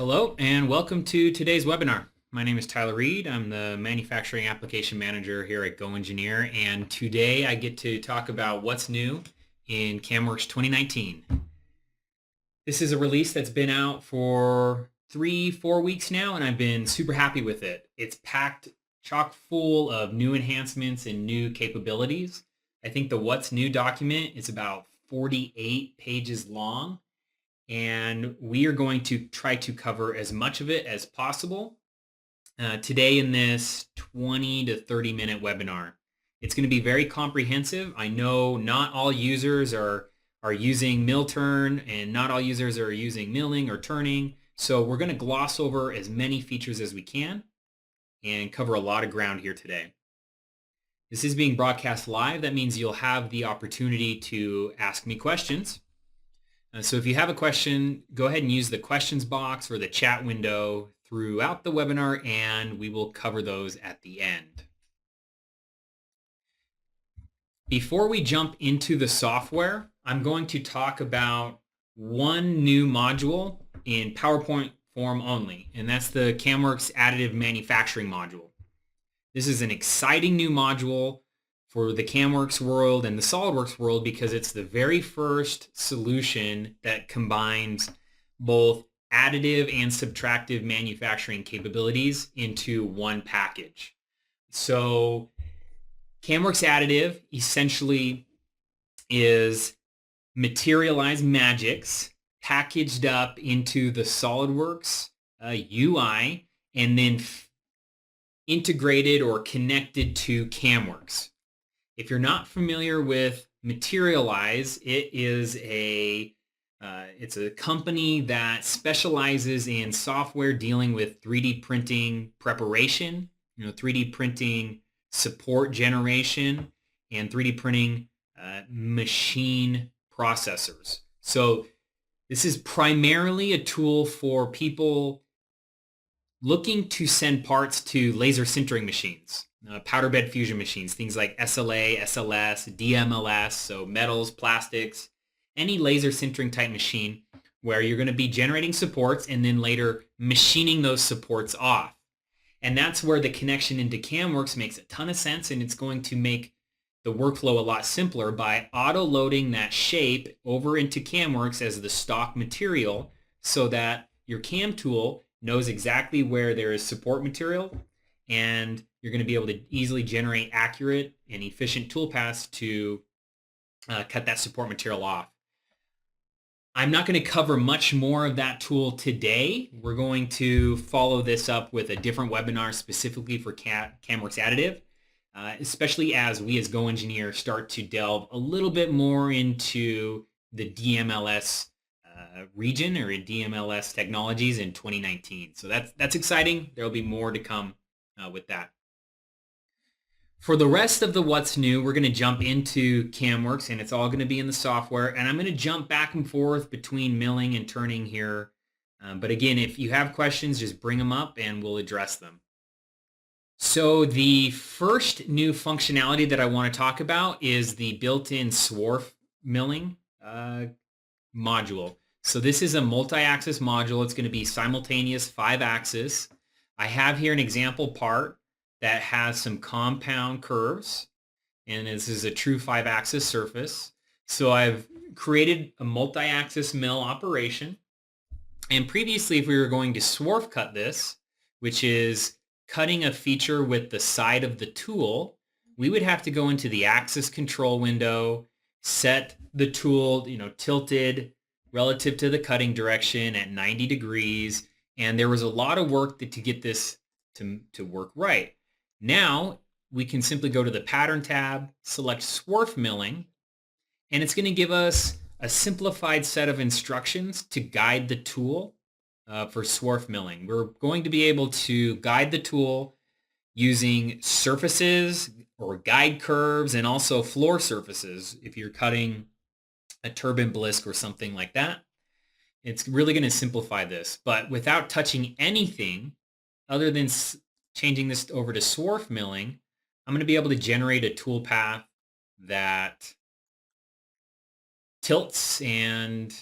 Hello and welcome to today's webinar. My name is Tyler Reid. I'm the Manufacturing Application Manager here at GoEngineer, and today I get to talk about what's new in CAMWorks 2019. This is a release that's been out for 3-4 weeks now, and I've been super happy with it. It's packed chock full of new enhancements and new capabilities. I think the What's New document is about 48 pages long, and we are going to try to cover as much of it as possible today in this 20 to 30 minute webinar. It's going to be very comprehensive. I know not all users are using mill turn, and not all users are using milling or turning. So we're going to gloss over as many features as we can and cover a lot of ground here today. This is being broadcast live. That means you'll have the opportunity to ask me questions. So if you have a question, go ahead and use the questions box or the chat window throughout the webinar, and we will cover those at the end. Before we jump into the software, I'm going to talk about one new module in PowerPoint form only, and that's the CAMWorks Additive Manufacturing module. This is an exciting new module for the CAMWorks world and the SOLIDWORKS world because it's the very first solution that combines both additive and subtractive manufacturing capabilities into one package. So CAMWorks Additive essentially is materialized magics packaged up into the SOLIDWORKS UI and then integrated or connected to CAMWorks. If you're not familiar with Materialize, it's a company that specializes in software dealing with 3D printing preparation, 3D printing support generation, and 3D printing machine processors. So this is primarily a tool for people looking to send parts to laser sintering machines. Powder bed fusion machines, things like SLA, SLS, DMLS, so metals, plastics, any laser sintering type machine where you're going to be generating supports and then later machining those supports off. And that's where the connection into CAMWorks makes a ton of sense, and it's going to make the workflow a lot simpler by auto-loading that shape over into CAMWorks as the stock material so that your CAM tool knows exactly where there is support material, and you're going to be able to easily generate accurate and efficient toolpaths to cut that support material off. I'm not going to cover much more of that tool today. We're going to follow this up with a different webinar specifically for CAMWorks Additive, especially as we as GoEngineer start to delve a little bit more into the DMLS region or in DMLS technologies in 2019. So that's exciting. There will be more to come with that. For the rest of the what's new, we're going to jump into CAMWorks, and it's all going to be in the software. And I'm going to jump back and forth between milling and turning here. But again, if you have questions, just bring them up and we'll address them. So the first new functionality that I want to talk about is the built-in Swarf Milling module. So this is a multi-axis module. It's going to be simultaneous 5-axis. I have here an example part that has some compound curves, and this is a true 5-axis surface. So I've created a multi-axis mill operation. And previously, if we were going to swarf cut this, which is cutting a feature with the side of the tool, we would have to go into the axis control window, set the tool, tilted relative to the cutting direction at 90 degrees. And there was a lot of work to get this to work right. Now we can simply go to the pattern tab, select Swarf Milling, and it's going to give us a simplified set of instructions to guide the tool for Swarf Milling. We're going to be able to guide the tool using surfaces or guide curves and also floor surfaces if you're cutting a turbine blisk or something like that. It's really going to simplify this, but without touching anything other than changing this over to Swarf Milling, I'm going to be able to generate a toolpath that tilts and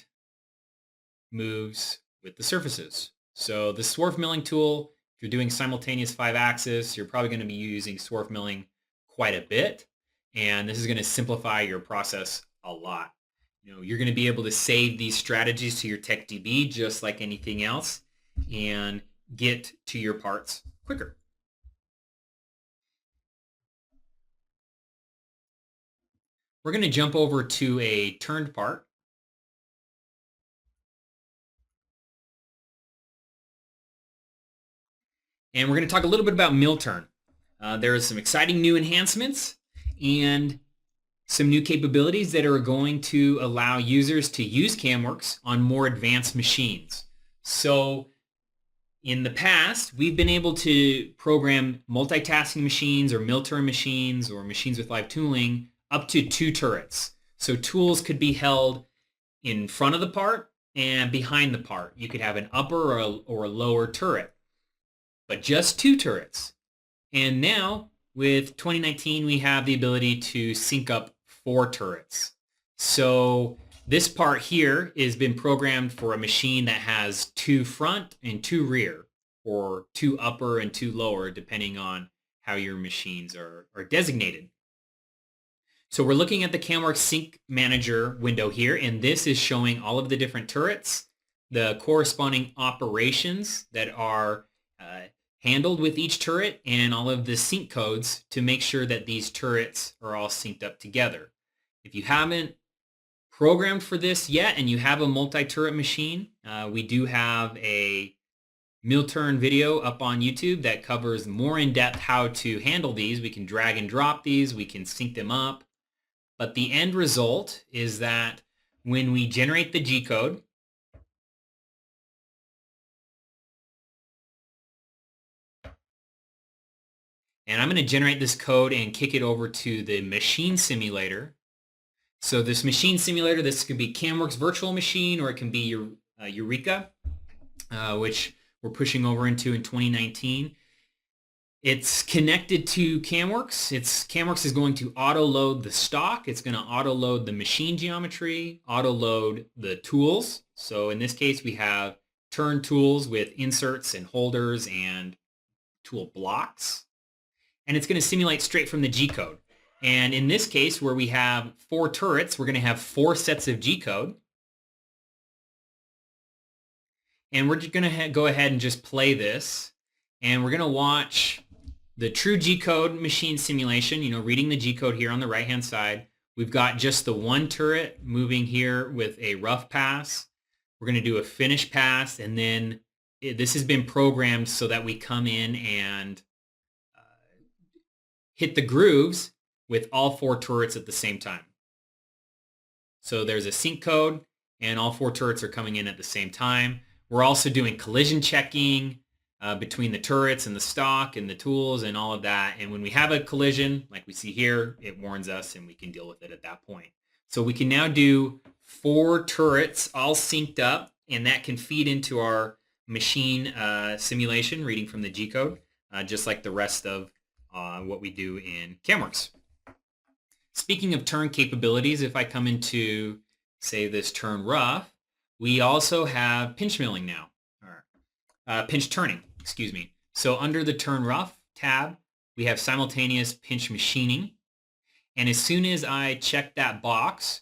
moves with the surfaces. So the Swarf Milling tool, if you're doing simultaneous 5-axis, you're probably going to be using Swarf Milling quite a bit. And this is going to simplify your process a lot. You're going to be able to save these strategies to your TechDB just like anything else and get to your parts quicker. We're going to jump over to a turned part. And we're going to talk a little bit about mill turn. There are some exciting new enhancements and some new capabilities that are going to allow users to use CAMWorks on more advanced machines. So in the past, we've been able to program multitasking machines or mill turn machines or machines with live tooling up to 2 turrets. So tools could be held in front of the part and behind the part. You could have an upper or a lower turret, but just 2 turrets. And now with 2019, we have the ability to sync up 4 turrets. So this part here has been programmed for a machine that has 2 front and 2 rear, or 2 upper and 2 lower, depending on how your machines are designated. So we're looking at the CAMWorks Sync Manager window here, and this is showing all of the different turrets, the corresponding operations that are handled with each turret, and all of the sync codes to make sure that these turrets are all synced up together. If you haven't programmed for this yet and you have a multi-turret machine, we do have a mill turn video up on YouTube that covers more in depth how to handle these. We can drag and drop these, we can sync them up. But the end result is that when we generate the G code, and I'm going to generate this code and kick it over to the machine simulator. So this machine simulator, this could be CAMWorks Virtual Machine, or it can be Eureka, which we're pushing over into in 2019. It's connected to CAMWorks. CAMWorks is going to auto-load the stock. It's going to auto-load the machine geometry, auto-load the tools. So in this case, we have turn tools with inserts and holders and tool blocks. And it's going to simulate straight from the G code. And in this case, where we have 4 turrets, we're going to have 4 sets of G code. And we're just going to go ahead and just play this. And we're going to watch the true G code machine simulation, reading the G code here on the right-hand side. We've got just the 1 turret moving here with a rough pass. We're going to do a finish pass. And then this has been programmed so that we come in and hit the grooves with all 4 turrets at the same time. So there's a sync code and all 4 turrets are coming in at the same time. We're also doing collision checking between the turrets and the stock and the tools and all of that. And when we have a collision, like we see here, it warns us and we can deal with it at that point. So we can now do 4 turrets all synced up, and that can feed into our machine simulation reading from the G code, just like the rest of what we do in CAMWorks. Speaking of turn capabilities, if I come into, say, this turn rough, we also have pinch milling now, or pinch turning, excuse me. So under the turn rough tab, we have simultaneous pinch machining. And as soon as I check that box,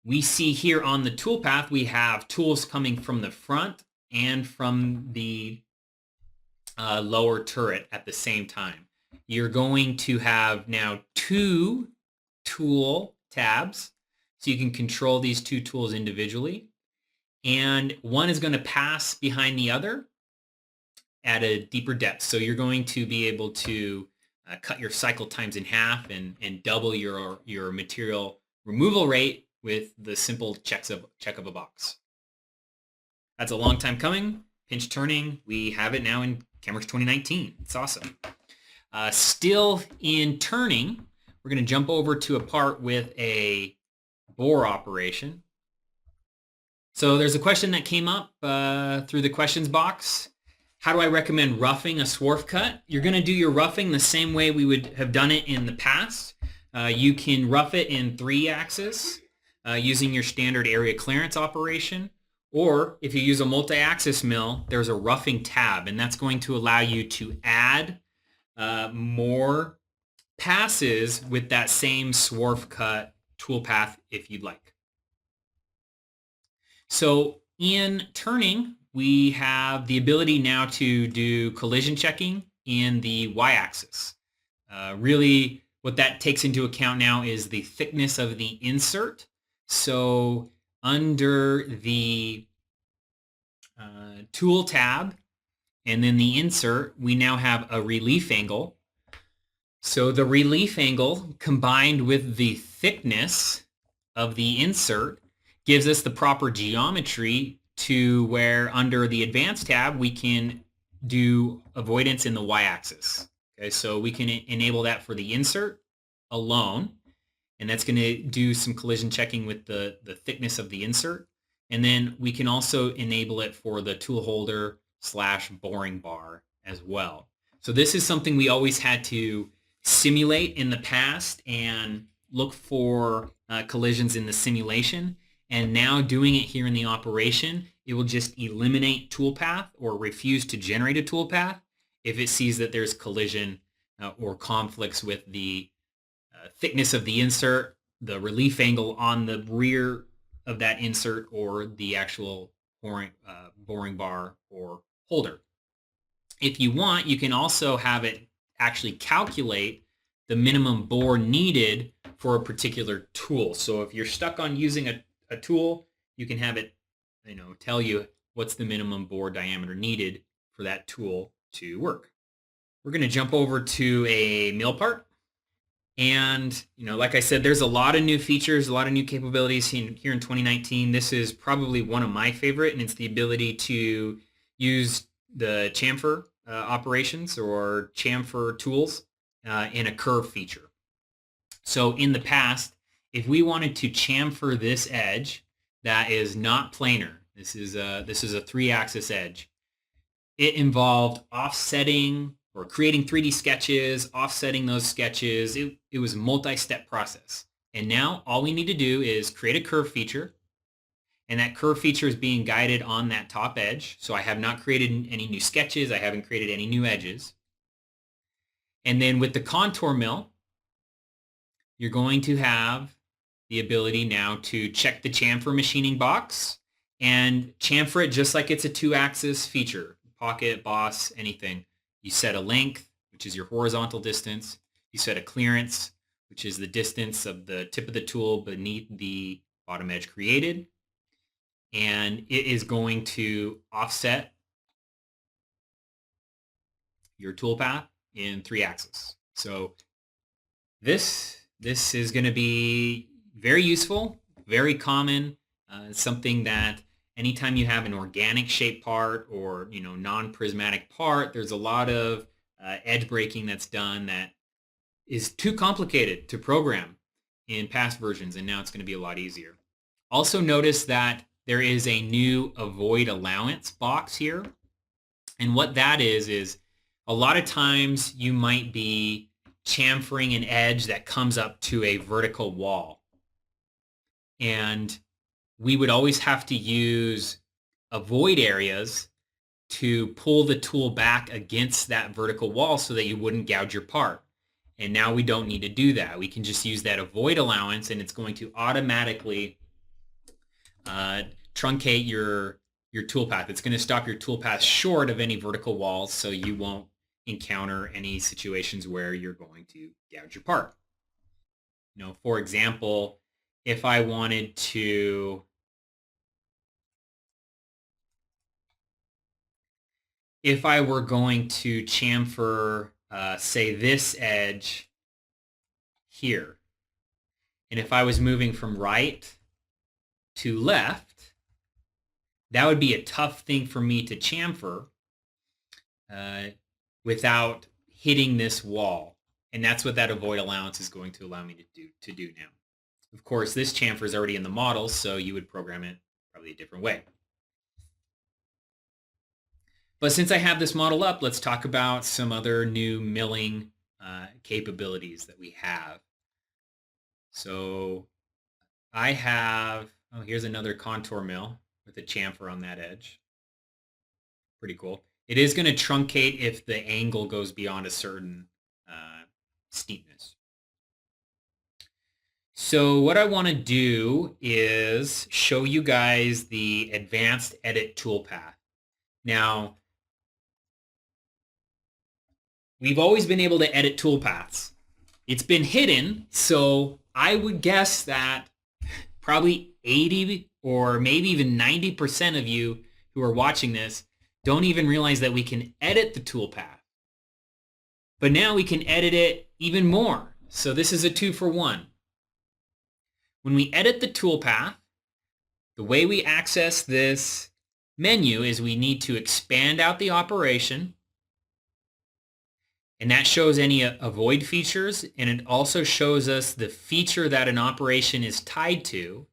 we see here on the toolpath, we have tools coming from the front and from the lower turret at the same time. You're going to have now 2 tool tabs, so you can control these 2 tools individually. And one is going to pass behind the other at a deeper depth. So you're going to be able to cut your cycle times in half and double your material removal rate with the simple check of a box. That's a long time coming. Pinch turning, we have it now in CAMWorks 2019. It's awesome. Still in turning, we're going to jump over to a part with a bore operation. So there's a question that came up through the questions box. How do I recommend roughing a swarf cut? You're going to do your roughing the same way we would have done it in the past. You can rough it in 3 axis using your standard area clearance operation, Or if you use a multi-axis mill, there's a roughing tab, and that's going to allow you to add more passes with that same swarf cut toolpath if you'd like. So in turning, we have the ability now to do collision checking in the y-axis. Really, what that takes into account now is the thickness of the insert. So under the tool tab and then the insert, we now have a relief angle. So the relief angle combined with the thickness of the insert gives us the proper geometry to where under the advanced tab we can do avoidance in the y-axis. Okay, so we can enable that for the insert alone, and that's going to do some collision checking with the thickness of the insert. And then we can also enable it for the tool holder / boring bar as well. So this is something we always had to simulate in the past and look for collisions in the simulation. And now doing it here in the operation, it will just eliminate toolpath or refuse to generate a toolpath if it sees that there's collision or conflicts with the thickness of the insert, the relief angle on the rear of that insert, or the actual boring bar or holder. If you want, you can also have it actually calculate the minimum bore needed for a particular tool. So if you're stuck on using a tool, you can have it, tell you what's the minimum bore diameter needed for that tool to work. We're going to jump over to a mill part. And, like I said, there's a lot of new features, a lot of new capabilities here in 2019. This is probably one of my favorite, and it's the ability to use the chamfer operations or chamfer tools in a curve feature. So in the past, if we wanted to chamfer this edge that is not planar, this is a 3-axis edge, it involved offsetting or creating 3D sketches, offsetting those sketches. It was a multi-step process. And now all we need to do is create a curve feature, and that curve feature is being guided on that top edge. So I have not created any new sketches. I haven't created any new edges. And then with the contour mill, you're going to have the ability now to check the chamfer machining box and chamfer it just like it's a 2-axis feature, pocket, boss, anything. You set a length, which is your horizontal distance. You set a clearance, which is the distance of the tip of the tool beneath the bottom edge created. And it is going to offset your toolpath in 3 axes. So this is going to be very useful, very common, something that anytime you have an organic shape part or non-prismatic part, there's a lot of edge breaking that's done that is too complicated to program in past versions, and now it's going to be a lot easier. Also notice that there is a new avoid allowance box here, and what that is a lot of times you might be chamfering an edge that comes up to a vertical wall, and we would always have to use avoid areas to pull the tool back against that vertical wall so that you wouldn't gouge your part. And now we don't need to do that. We can just use that avoid allowance, and it's going to automatically truncate your toolpath. It's going to stop your toolpath short of any vertical walls, so you won't encounter any situations where you're going to gouge your part. For example, if I wanted to if I were going to chamfer, say, this edge here, and if I was moving from right to left, that would be a tough thing for me to chamfer without hitting this wall. And that's what that avoid allowance is going to allow me to do now. Of course, this chamfer is already in the model, so you would program it probably a different way. But since I have this model up, let's talk about some other new milling capabilities that we have. So I have, here's another contour mill. with a chamfer on that edge. Pretty cool. It is going to truncate if the angle goes beyond a certain steepness. So what I want to do is show you guys the advanced edit toolpath. Now, we've always been able to edit toolpaths. It's been hidden, so I would guess that probably 80 or maybe even 90% of you who are watching this don't even realize that we can edit the toolpath. But now we can edit it even more. So this is a 2-for-1. When we edit the toolpath, the way we access this menu is we need to expand out the operation, and that shows any avoid features, and it also shows us the feature that an operation is tied to.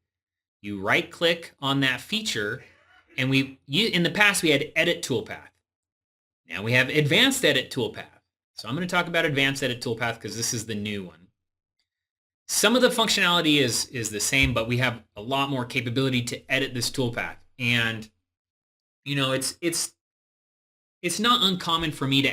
You right click on that feature, and in the past we had edit toolpath. Now we have advanced edit toolpath. So I'm going to talk about advanced edit toolpath because this is the new one. Some of the functionality is the same, but we have a lot more capability to edit this toolpath. And you know, it's not uncommon for me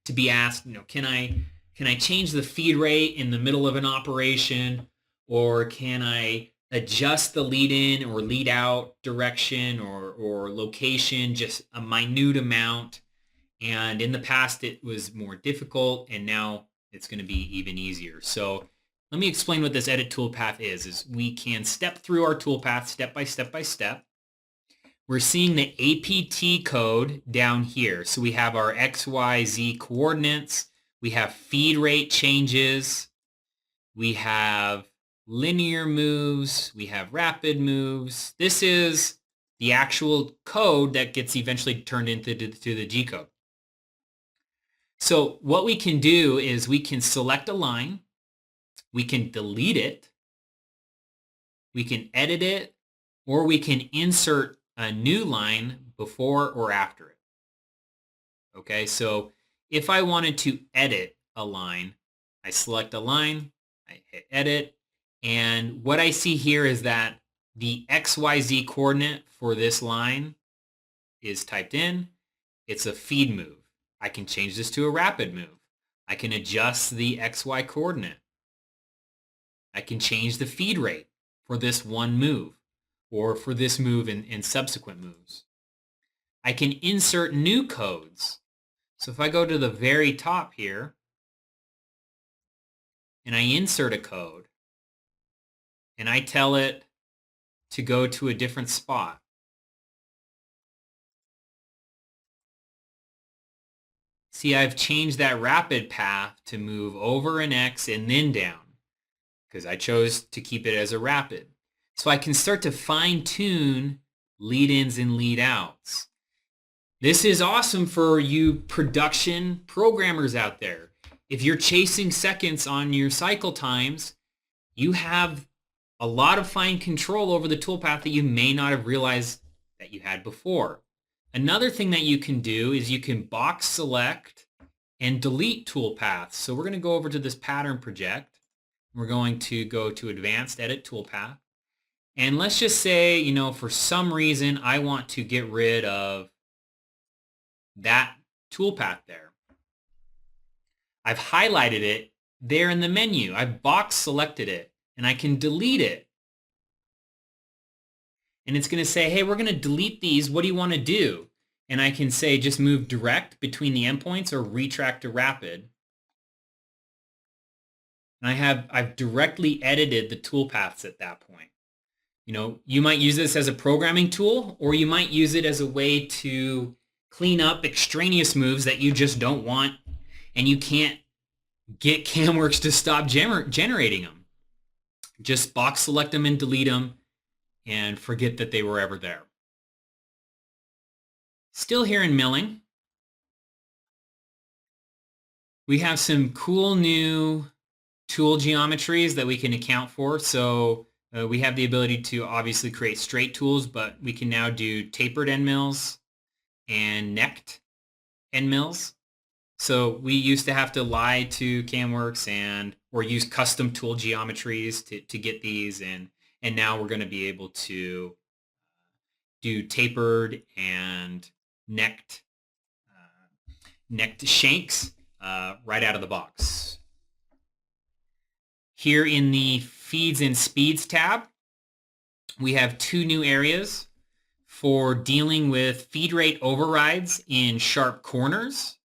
to be asked, you know, can I change the feed rate in the middle of an operation, or can I adjust the lead in or lead out direction or location just a minute amount? And in the past it was more difficult, and now it's going to be even easier. So let me explain what this edit toolpath is we can step through our toolpath step by step by step. We're seeing the APT code down here. So we have our X, Y, Z coordinates. We have feed rate changes. We have linear moves. We have rapid moves. This is the actual code that gets eventually turned into the G code. So what we can do is we can select a line. We can delete it. We can edit it, or we can insert a new line before or after it. Okay, so if I wanted to edit a line, I select a line, I hit edit, and what I see here is that the XYZ coordinate for this line is typed in. It's a feed move. I can change this to a rapid move. I can adjust the XY coordinate. I can change the feed rate for this one move, or for this move in subsequent moves. I can insert new codes. So if I go to the very top here, and I insert a code, and I tell it to go to a different spot, see, I've changed that rapid path to move over an X and then down, because I chose to keep it as a rapid. So I can start to fine-tune lead-ins and lead-outs. This is awesome for you production programmers out there. If you're chasing seconds on your cycle times, you have a lot of fine control over the toolpath that you may not have realized that you had before. Another thing that you can do is you can box select and delete toolpaths. So we're going to go over to this pattern project. We're going to go to advanced edit toolpath. And let's just say, you know, for some reason I want to get rid of that toolpath there. I've highlighted it there in the menu. I've box selected it, and I can delete it. And it's going to say, hey, we're going to delete these. What do you want to do? And I can say just move direct between the endpoints or retract to rapid. And I've directly edited the toolpaths at that point. You know, you might use this as a programming tool, or you might use it as a way to clean up extraneous moves that you just don't want, and you can't get CAMWorks to stop generating them. Just box select them and delete them, and forget that they were ever there. Still here in milling, we have some cool new tool geometries that we can account for. So we have the ability to obviously create straight tools, but we can now do tapered end mills and necked end mills. So we used to have to lie to CAMWorks or use custom tool geometries to get these, and now we're going to be able to do tapered and necked shanks right out of the box. Here in the Feeds and Speeds tab, we have two new areas for dealing with feed rate overrides in sharp corners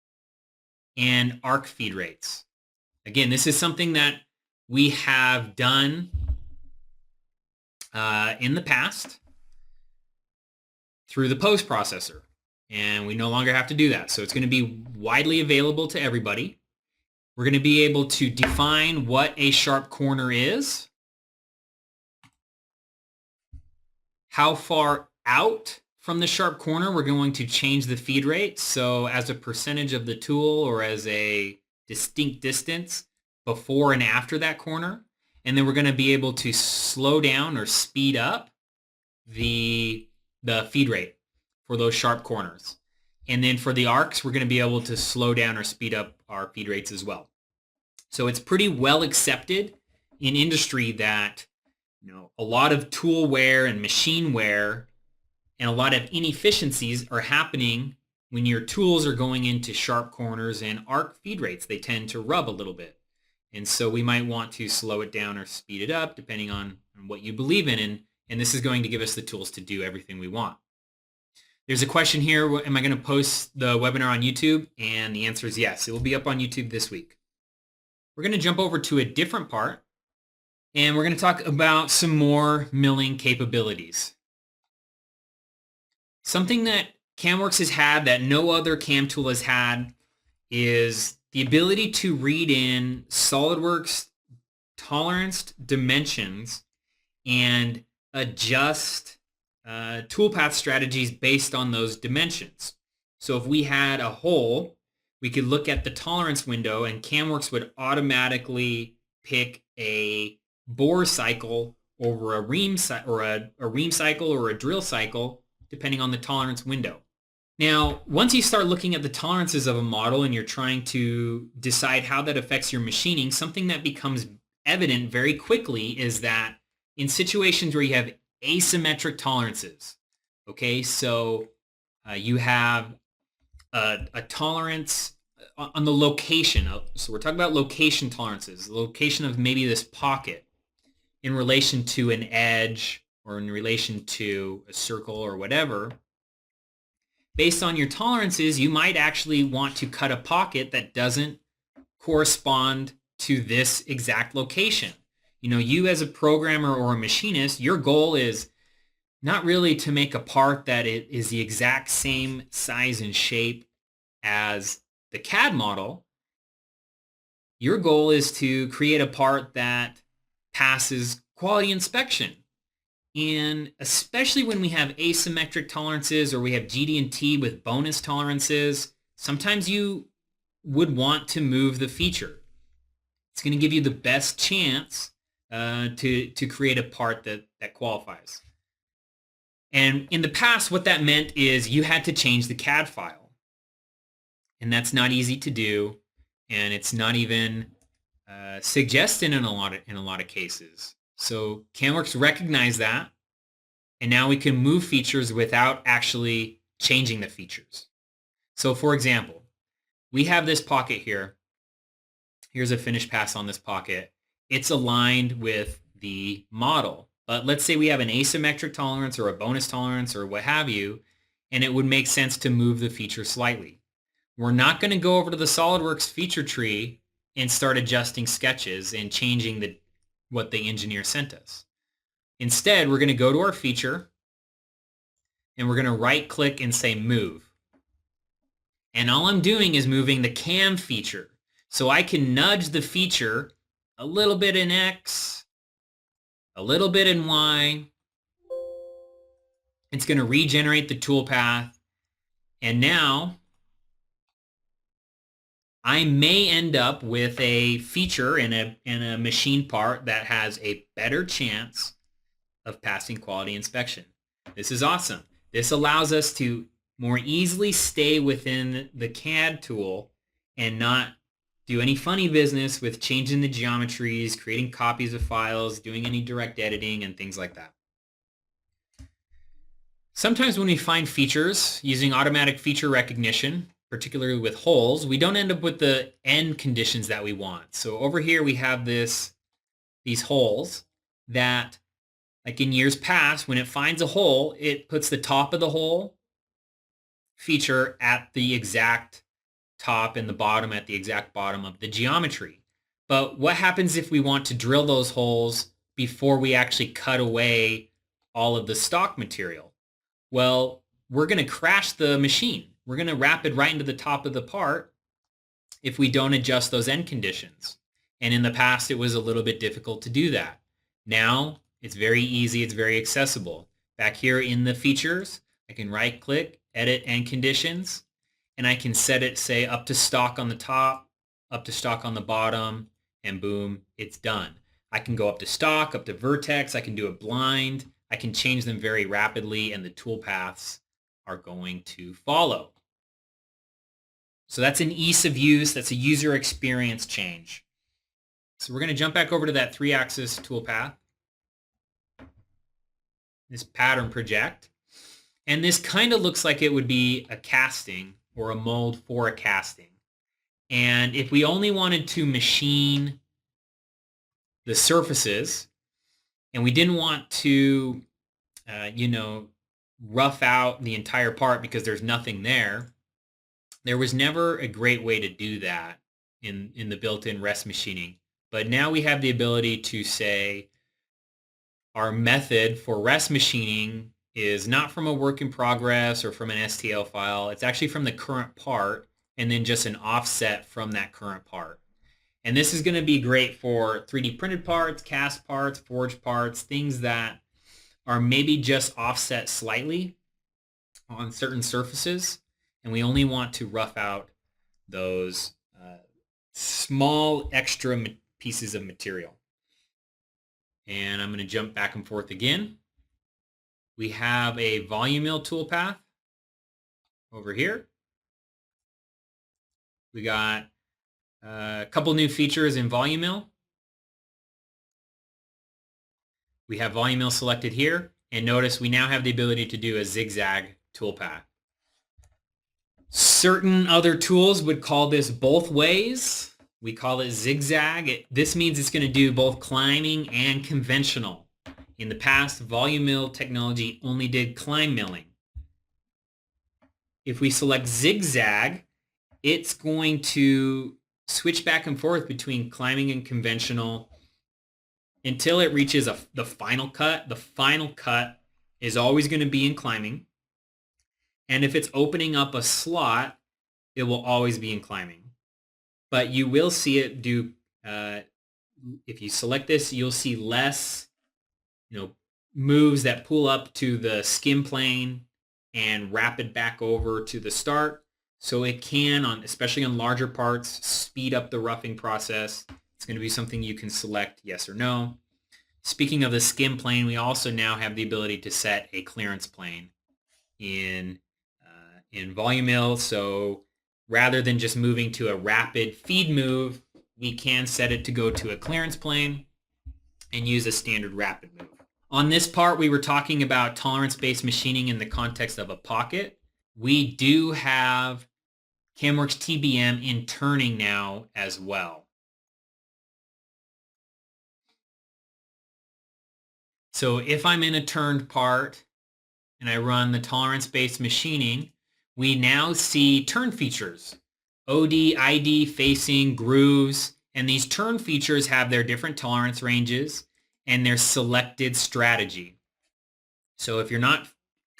and arc feed rates. Again, this is something that we have done in the past through the post processor, and we no longer have to do that. So it's going to be widely available to everybody. We're going to be able to define what a sharp corner is, how far out from the sharp corner we're going to change the feed rate, so as a percentage of the tool or as a distinct distance before and after that corner. And then we're going to be able to slow down or speed up the feed rate for those sharp corners. And then for the arcs, we're going to be able to slow down or speed up our feed rates as well. So it's pretty well accepted in industry that, you know, a lot of tool wear and machine wear and a lot of inefficiencies are happening when your tools are going into sharp corners and arc feed rates. They tend to rub a little bit. And so we might want to slow it down or speed it up depending on what you believe in. And this is going to give us the tools to do everything we want. There's a question here, am I going to post the webinar on YouTube? And the answer is yes, it will be up on YouTube this week. We're going to jump over to a different part, and we're going to talk about some more milling capabilities. Something that CAMWorks has had that no other CAM tool has had is the ability to read in SOLIDWORKS toleranced dimensions and adjust toolpath strategies based on those dimensions. So if we had a hole, we could look at the tolerance window and CAMWorks would automatically pick a bore cycle over a ream cycle or a drill cycle depending on the tolerance window. Now, once you start looking at the tolerances of a model and you're trying to decide how that affects your machining, something that becomes evident very quickly is that in situations where you have asymmetric tolerances, okay, so you have a tolerance on the location. So we're talking about location tolerances, the location of maybe this pocket in relation to an edge or in relation to a circle or whatever. Based on your tolerances, you might actually want to cut a pocket that doesn't correspond to this exact location. You know, you as a programmer or a machinist, your goal is not really to make a part that it is the exact same size and shape as the CAD model. Your goal is to create a part that passes quality inspection. And especially when we have asymmetric tolerances or we have GD&T with bonus tolerances, sometimes you would want to move the feature. It's going to give you the best chance to create a part that qualifies. And in the past, what that meant is you had to change the CAD file. And that's not easy to do, and it's not even suggested in a lot of cases. So CAMWorks recognized that, and now we can move features without actually changing the features. So for example, we have this pocket here. Here's a finish pass on this pocket. It's aligned with the model. But let's say we have an asymmetric tolerance or a bonus tolerance or what have you, and it would make sense to move the feature slightly. We're not going to go over to the SOLIDWORKS feature tree and start adjusting sketches and changing what the engineer sent us. Instead, we're going to go to our feature and we're going to right click and say move. And all I'm doing is moving the cam feature. So I can nudge the feature a little bit in X, a little bit in Y. It's going to regenerate the toolpath. And now I may end up with a feature in a machine part that has a better chance of passing quality inspection. This is awesome. This allows us to more easily stay within the CAD tool and not do any funny business with changing the geometries, creating copies of files, doing any direct editing and things like that. Sometimes when we find features using automatic feature recognition, particularly with holes, we don't end up with the end conditions that we want. So over here we have these holes that, like in years past, when it finds a hole, it puts the top of the hole feature at the exact top and the bottom at the exact bottom of the geometry. But what happens if we want to drill those holes before we actually cut away all of the stock material? Well, we're going to crash the machine. We're going to wrap it right into the top of the part if we don't adjust those end conditions. And in the past, it was a little bit difficult to do that. Now, it's very easy. It's very accessible. Back here in the features, I can right click, edit end conditions, and I can set it, say, up to stock on the top, up to stock on the bottom, and boom, it's done. I can go up to stock, up to vertex. I can do it blind. I can change them very rapidly, and the toolpaths are going to follow. So that's an ease of use. That's a user experience change. So we're going to jump back over to that 3-axis toolpath, this pattern project. And this kind of looks like it would be a casting or a mold for a casting. And if we only wanted to machine the surfaces and we didn't want to, rough out the entire part because there's nothing there, there was never a great way to do that in the built-in rest machining. But now we have the ability to say our method for rest machining is not from a work in progress or from an STL file. It's actually from the current part and then just an offset from that current part. And this is going to be great for 3D printed parts, cast parts, forged parts, things that are maybe just offset slightly on certain surfaces. And we only want to rough out those small extra pieces of material. And I'm going to jump back and forth again. We have a VoluMill toolpath over here. We got a couple new features in VoluMill. We have VoluMill selected here, and notice we now have the ability to do a zigzag toolpath. Certain other tools would call this both ways. We call it zigzag. This means it's going to do both climbing and conventional. In the past, VoluMill technology only did climb milling. If we select zigzag, it's going to switch back and forth between climbing and conventional until it reaches the final cut. The final cut is always going to be in climbing. And if it's opening up a slot, it will always be in climbing. But you will see it do, if you select this, you'll see less moves that pull up to the skim plane and wrap it back over to the start. So it can, especially on larger parts, speed up the roughing process. It's going to be something you can select yes or no. Speaking of the skim plane, we also now have the ability to set a clearance plane in VoluMill. So rather than just moving to a rapid feed move, we can set it to go to a clearance plane and use a standard rapid move. On this part, we were talking about tolerance-based machining in the context of a pocket. We do have CAMWorks TBM in turning now as well. So if I'm in a turned part and I run the tolerance-based machining, we now see turn features, OD, ID, facing, grooves, and these turn features have their different tolerance ranges and their selected strategy. So if you're not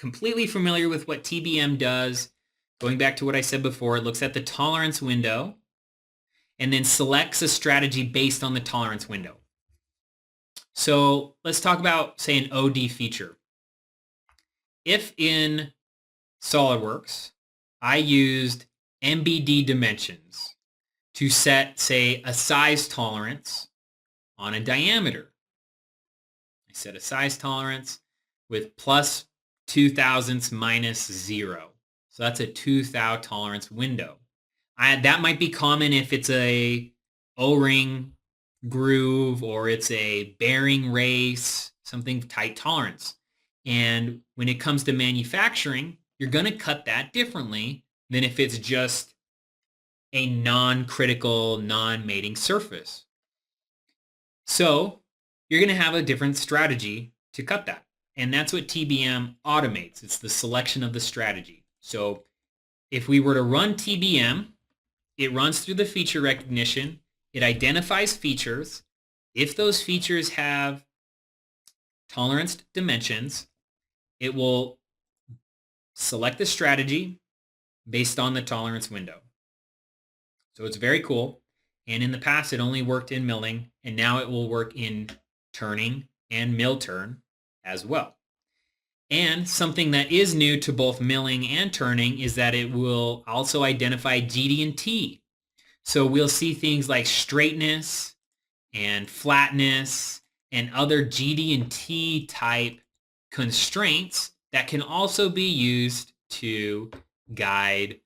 completely familiar with what TBM does, going back to what I said before, it looks at the tolerance window and then selects a strategy based on the tolerance window. So let's talk about, say, an OD feature. If in SOLIDWORKS, I used MBD dimensions to set, say, a size tolerance on a diameter. I set a size tolerance with plus 0.002 minus 0. So that's a 2 thou tolerance window. That might be common if it's a O-ring groove or it's a bearing race, something tight tolerance. And when it comes to manufacturing, you're going to cut that differently than if it's just a non-critical, non-mating surface. So you're going to have a different strategy to cut that. And that's what TBM automates. It's the selection of the strategy. So if we were to run TBM, it runs through the feature recognition. It identifies features. If those features have tolerance dimensions, it will select the strategy based on the tolerance window. So it's very cool. And in the past, it only worked in milling, and now it will work in turning and mill turn as well. And something that is new to both milling and turning is that it will also identify GD&T. So we'll see things like straightness and flatness and other GD&T type constraints that can also be used to guide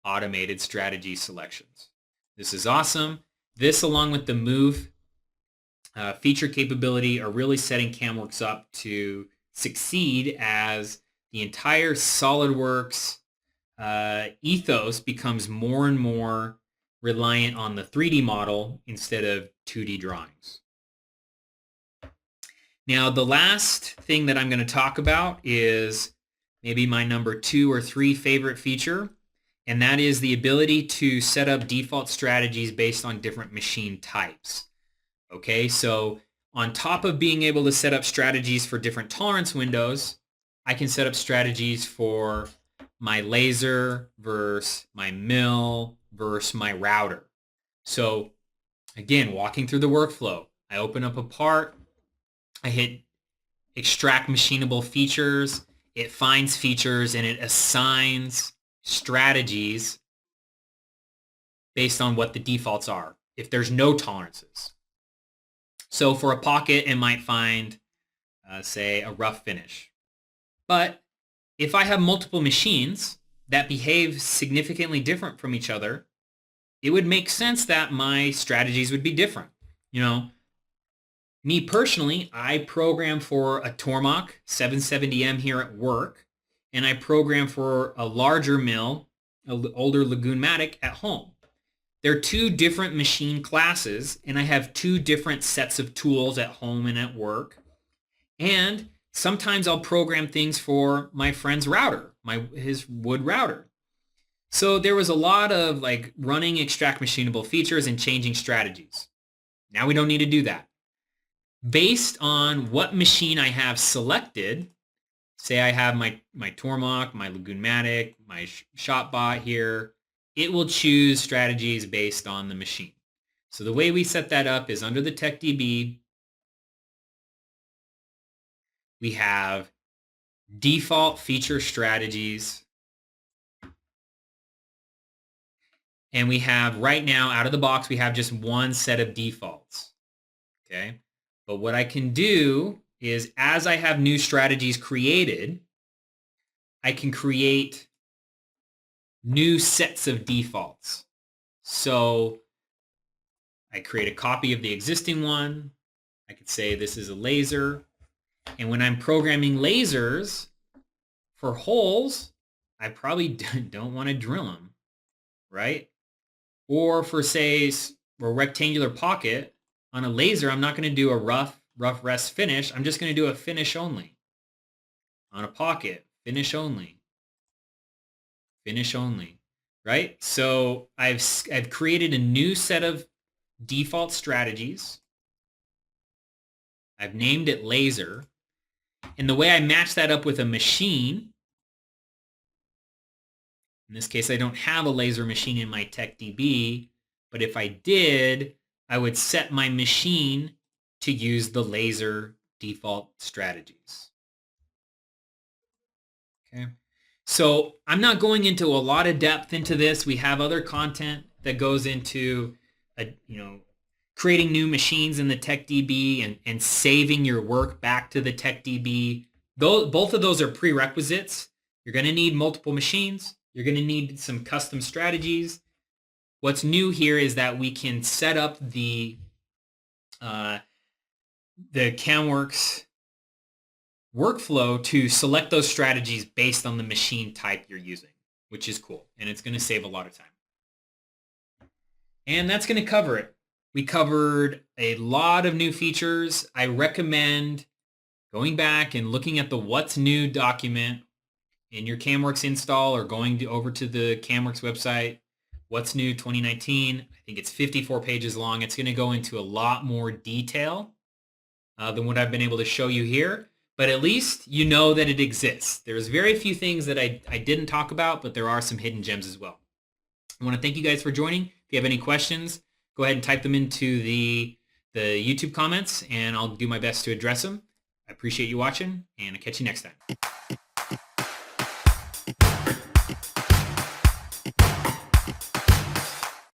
automated strategy selections. This is awesome. This, along with the move feature capability, are really setting CAMWorks up to succeed as the entire SOLIDWORKS ethos becomes more and more reliant on the 3D model instead of 2D drawings. Now, the last thing that I'm going to talk about is maybe my number 2 or 3 favorite feature, and that is the ability to set up default strategies based on different machine types. Okay, so on top of being able to set up strategies for different tolerance windows, I can set up strategies for my laser versus my mill versus my router. So again, walking through the workflow, I open up a part, I hit extract machinable features, it finds features and it assigns strategies based on what the defaults are if there's no tolerances. So for a pocket, it might find, say, a rough finish. But if I have multiple machines that behave significantly different from each other, it would make sense that my strategies would be different. You know, me personally, I program for a Tormach 770M here at work, and I program for a larger mill, an older Lagoon-Matic at home. They're 2 different machine classes, and I have 2 different sets of tools at home and at work. And sometimes I'll program things for my friend's router, his wood router. So there was a lot of like running extract machinable features and changing strategies. Now we don't need to do that. Based on what machine I have selected, say I have my Tormach, my Lagoon-Matic, my ShopBot here, it will choose strategies based on the machine. So the way we set that up is under the TechDB, we have default feature strategies. And we have right now out of the box, we have just one set of defaults. Okay. But what I can do is as I have new strategies created, I can create new sets of defaults. So I create a copy of the existing one. I could say this is a laser. And when I'm programming lasers for holes, I probably don't want to drill them, right? Or for, say, a rectangular pocket on a laser, I'm not going to do a rough rest finish. I'm just going to do a finish only. On a pocket, finish only. Finish only, right? So I've created a new set of default strategies. I've named it laser. And the way I match that up with a machine, in this case, I don't have a laser machine in my TechDB, but if I did, I would set my machine to use the laser default strategies. Okay. So I'm not going into a lot of depth into this. We have other content that goes into, creating new machines in the TechDB and saving your work back to the TechDB. Both of those are prerequisites. You're going to need multiple machines. You're going to need some custom strategies. What's new here is that we can set up the CAMWorks workflow to select those strategies based on the machine type you're using, which is cool. And it's going to save a lot of time. And that's going to cover it. We covered a lot of new features. I recommend going back and looking at the What's New document in your CAMWorks install, or going over to the CAMWorks website, What's New 2019. I think it's 54 pages long. It's going to go into a lot more detail than what I've been able to show you here. But at least you know that it exists. There's very few things that I didn't talk about, but there are some hidden gems as well. I want to thank you guys for joining. If you have any questions, go ahead and type them into the YouTube comments, and I'll do my best to address them. I appreciate you watching, and I'll catch you next time.